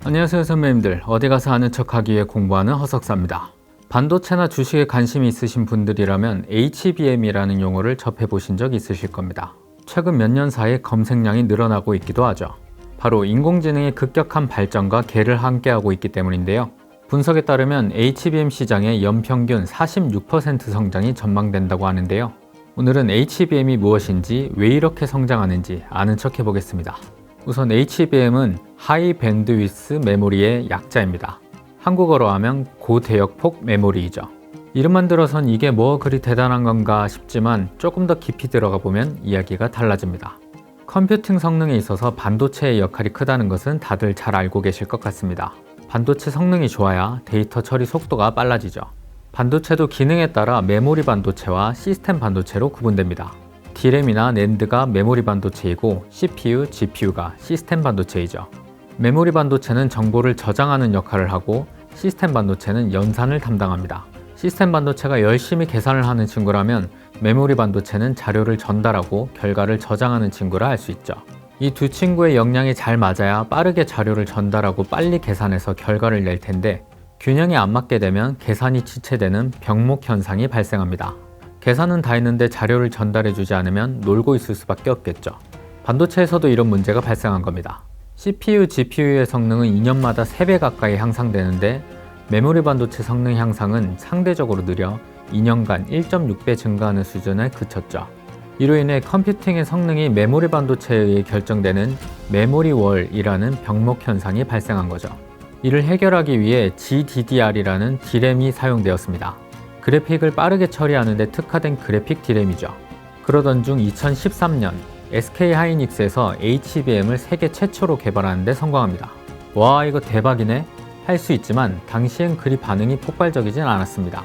안녕하세요 선배님들, 어디 가서 아는 척하기 위해 공부하는 허석사입니다. 반도체나 주식에 관심이 있으신 분들이라면 HBM이라는 용어를 접해보신 적 있으실 겁니다. 최근 몇 년 사이에 검색량이 늘어나고 있기도 하죠. 바로 인공지능의 급격한 발전과 개를 함께하고 있기 때문인데요. 분석에 따르면 HBM 시장의 연평균 46% 성장이 전망된다고 하는데요. 오늘은 HBM이 무엇인지, 왜 이렇게 성장하는지 아는 척 해보겠습니다. 우선 HBM은 하이 밴드위스 메모리의 약자입니다. 한국어로 하면 고대역폭 메모리이죠. 이름만 들어선 이게 뭐 그리 대단한 건가 싶지만 조금 더 깊이 들어가 보면 이야기가 달라집니다. 컴퓨팅 성능에 있어서 반도체의 역할이 크다는 것은 다들 잘 알고 계실 것 같습니다. 반도체 성능이 좋아야 데이터 처리 속도가 빨라지죠. 반도체도 기능에 따라 메모리 반도체와 시스템 반도체로 구분됩니다. D램이나 낸드가 메모리 반도체이고 CPU, GPU가 시스템 반도체이죠. 메모리 반도체는 정보를 저장하는 역할을 하고 시스템 반도체는 연산을 담당합니다. 시스템 반도체가 열심히 계산을 하는 친구라면 메모리 반도체는 자료를 전달하고 결과를 저장하는 친구라 할 수 있죠. 이 두 친구의 역량이 잘 맞아야 빠르게 자료를 전달하고 빨리 계산해서 결과를 낼 텐데 균형이 안 맞게 되면 계산이 지체되는 병목 현상이 발생합니다. 계산은 다 했는데 자료를 전달해주지 않으면 놀고 있을 수밖에 없겠죠. 반도체에서도 이런 문제가 발생한 겁니다. CPU, GPU의 성능은 2년마다 3배 가까이 향상되는데 메모리 반도체 성능 향상은 상대적으로 느려 2년간 1.6배 증가하는 수준에 그쳤죠. 이로 인해 컴퓨팅의 성능이 메모리 반도체에 의해 결정되는 메모리 월이라는 병목 현상이 발생한 거죠. 이를 해결하기 위해 GDDR이라는 D램이 사용되었습니다. 그래픽을 빠르게 처리하는 데 특화된 그래픽 D램이죠. 그러던 중 2013년 SK 하이닉스에서 HBM을 세계 최초로 개발하는 데 성공합니다. 와, 이거 대박이네? 할 수 있지만 당시엔 그리 반응이 폭발적이진 않았습니다.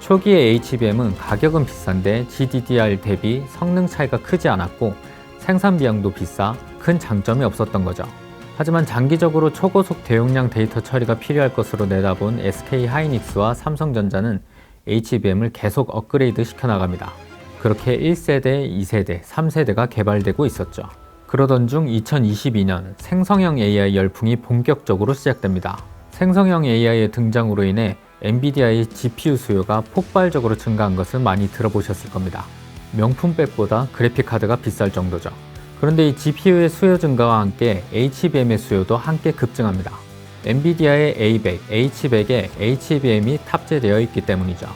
초기의 HBM은 가격은 비싼데 GDDR 대비 성능 차이가 크지 않았고 생산 비용도 비싸 큰 장점이 없었던 거죠. 하지만 장기적으로 초고속 대용량 데이터 처리가 필요할 것으로 내다본 SK 하이닉스와 삼성전자는 HBM을 계속 업그레이드 시켜나갑니다. 그렇게 1세대, 2세대, 3세대가 개발되고 있었죠. 그러던 중 2022년 생성형 AI 열풍이 본격적으로 시작됩니다. 생성형 AI의 등장으로 인해 엔비디아의 GPU 수요가 폭발적으로 증가한 것은 많이 들어보셨을 겁니다. 명품백보다 그래픽카드가 비쌀 정도죠. 그런데 이 GPU의 수요 증가와 함께 HBM의 수요도 함께 급증합니다. 엔비디아의 A100, H100에 HBM이 탑재되어 있기 때문이죠.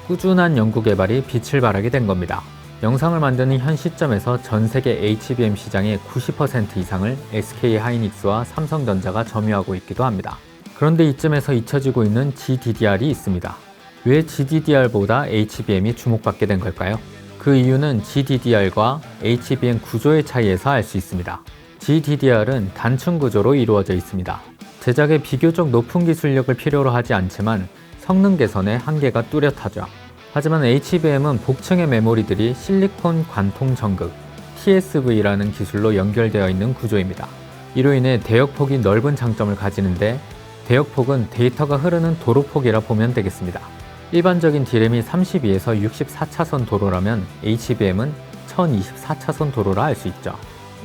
꾸준한 연구 개발이 빛을 발하게 된 겁니다. 영상을 만드는 현 시점에서 전 세계 HBM 시장의 90% 이상을 SK 하이닉스와 삼성전자가 점유하고 있기도 합니다. 그런데 이쯤에서 잊혀지고 있는 GDDR이 있습니다. 왜 GDDR보다 HBM이 주목받게 된 걸까요? 그 이유는 GDDR과 HBM 구조의 차이에서 알 수 있습니다. GDDR은 단층 구조로 이루어져 있습니다. 제작에 비교적 높은 기술력을 필요로 하지 않지만 성능 개선에 한계가 뚜렷하죠. 하지만 HBM은 복층의 메모리들이 실리콘 관통 전극 TSV라는 기술로 연결되어 있는 구조입니다. 이로 인해 대역폭이 넓은 장점을 가지는데 대역폭은 데이터가 흐르는 도로폭이라 보면 되겠습니다. 일반적인 D램이 32에서 64차선 도로라면 HBM은 1024차선 도로라 할 수 있죠.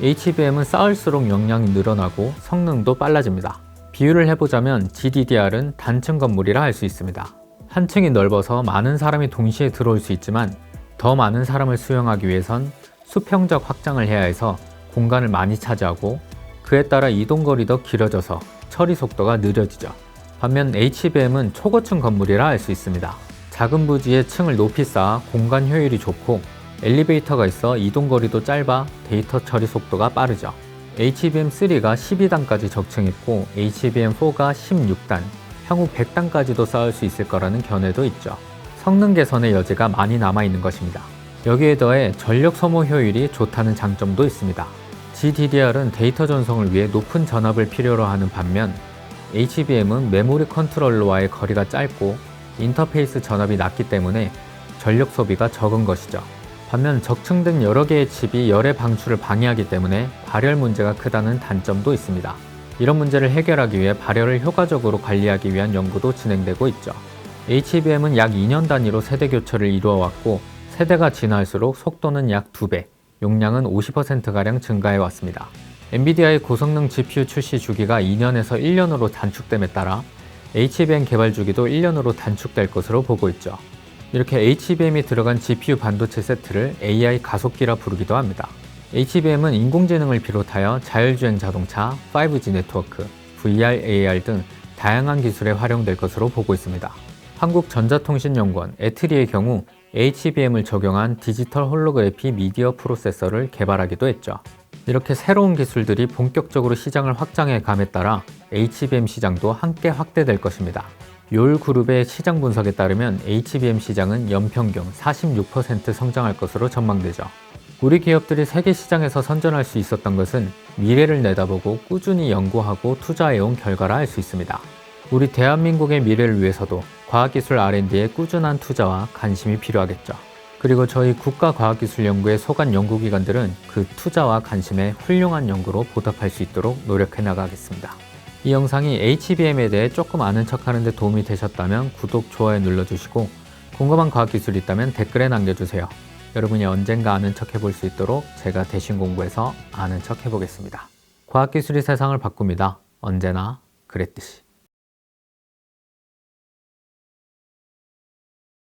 HBM은 쌓을수록 용량이 늘어나고 성능도 빨라집니다. 비유를 해보자면 GDDR은 단층 건물이라 할 수 있습니다. 한 층이 넓어서 많은 사람이 동시에 들어올 수 있지만 더 많은 사람을 수용하기 위해선 수평적 확장을 해야 해서 공간을 많이 차지하고 그에 따라 이동거리도 길어져서 처리 속도가 느려지죠. 반면 HBM은 초고층 건물이라 할 수 있습니다. 작은 부지에 층을 높이 쌓아 공간 효율이 좋고 엘리베이터가 있어 이동거리도 짧아 데이터 처리 속도가 빠르죠. HBM3가 12단까지 적층했고 HBM4가 16단, 향후 100단까지도 쌓을 수 있을 거라는 견해도 있죠. 성능 개선의 여지가 많이 남아있는 것입니다. 여기에 더해 전력 소모 효율이 좋다는 장점도 있습니다. GDDR은 데이터 전송을 위해 높은 전압을 필요로 하는 반면 HBM은 메모리 컨트롤러와의 거리가 짧고 인터페이스 전압이 낮기 때문에 전력 소비가 적은 것이죠. 반면 적층된 여러 개의 칩이 열의 방출을 방해하기 때문에 발열 문제가 크다는 단점도 있습니다. 이런 문제를 해결하기 위해 발열을 효과적으로 관리하기 위한 연구도 진행되고 있죠. HBM은 약 2년 단위로 세대 교체를 이루어왔고 세대가 지날수록 속도는 약 2배, 용량은 50%가량 증가해 왔습니다. 엔비디아의 고성능 GPU 출시 주기가 2년에서 1년으로 단축됨에 따라 HBM 개발 주기도 1년으로 단축될 것으로 보고 있죠. 이렇게 HBM이 들어간 GPU 반도체 세트를 AI 가속기라 부르기도 합니다. HBM은 인공지능을 비롯하여 자율주행 자동차, 5G 네트워크, VR, AR 등 다양한 기술에 활용될 것으로 보고 있습니다. 한국전자통신연구원 에트리의 경우 HBM을 적용한 디지털 홀로그래피 미디어 프로세서를 개발하기도 했죠. 이렇게 새로운 기술들이 본격적으로 시장을 확장해 감에 따라 HBM 시장도 함께 확대될 것입니다. 요울그룹의 시장 분석에 따르면 HBM 시장은 연평균 46% 성장할 것으로 전망되죠. 우리 기업들이 세계 시장에서 선전할 수 있었던 것은 미래를 내다보고 꾸준히 연구하고 투자해온 결과라 할 수 있습니다. 우리 대한민국의 미래를 위해서도 과학기술 R&D에 꾸준한 투자와 관심이 필요하겠죠. 그리고 저희 국가과학기술연구의 소관 연구기관들은 그 투자와 관심에 훌륭한 연구로 보답할 수 있도록 노력해 나가겠습니다. 이 영상이 HBM에 대해 조금 아는 척하는 데 도움이 되셨다면 구독, 좋아요 눌러주시고 궁금한 과학기술이 있다면 댓글에 남겨주세요. 여러분이 언젠가 아는 척 해볼 수 있도록 제가 대신 공부해서 아는 척 해보겠습니다. 과학기술이 세상을 바꿉니다. 언제나 그랬듯이.